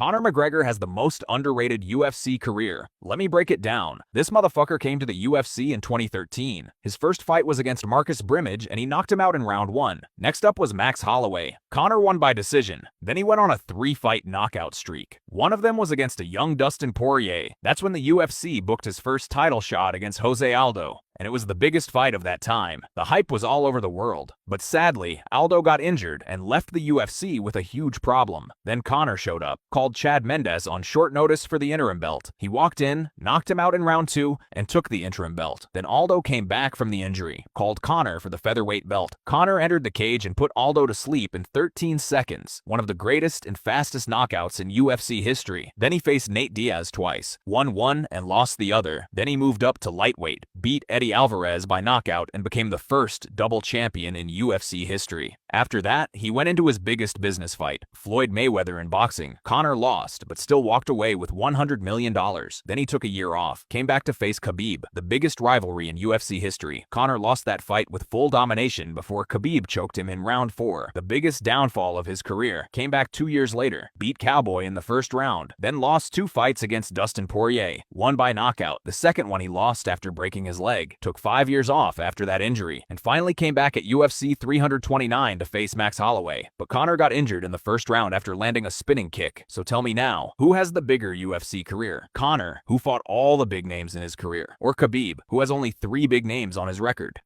Conor McGregor has the most underrated UFC career. Let me break it down. This motherfucker came to the UFC in 2013. His first fight was against Marcus Brimage, and he knocked him out in round 1. Next up was Max Holloway. Conor won by decision. Then he went on a 3-fight knockout streak. One of them was against a young Dustin Poirier. That's when the UFC booked his first title shot against Jose Aldo, and it was the biggest fight of that time. The hype was all over the world. But sadly, Aldo got injured and left the UFC with a huge problem. Then Conor showed up, called Chad Mendes on short notice for the interim belt. He walked in, knocked him out in round 2, and took the interim belt. Then Aldo came back from the injury, called Conor for the featherweight belt. Conor entered the cage and put Aldo to sleep in 13 seconds, one of the greatest and fastest knockouts in UFC history. Then he faced Nate Diaz twice, won one and lost the other. Then he moved up to lightweight, beat Eddie Alvarez by knockout, and became the first double champion in UFC history. After that, he went into his biggest business fight, Floyd Mayweather in boxing. Conor lost, but still walked away with $100 million. Then he took a year off, came back to face Khabib, the biggest rivalry in UFC history. Conor lost that fight with full domination before Khabib choked him in round 4. The biggest downfall of his career. Came back 2 years later, beat Cowboy in the first round, then lost 2 fights against Dustin Poirier, won by knockout. The second one he lost after breaking his leg, took 5 years off after that injury, and finally came back at UFC 329 to face Max Holloway. But Conor got injured in the first round after landing a spinning kick. So tell me now, who has the bigger UFC career? Conor, who fought all the big names in his career, or Khabib, who has only 3 big names on his record?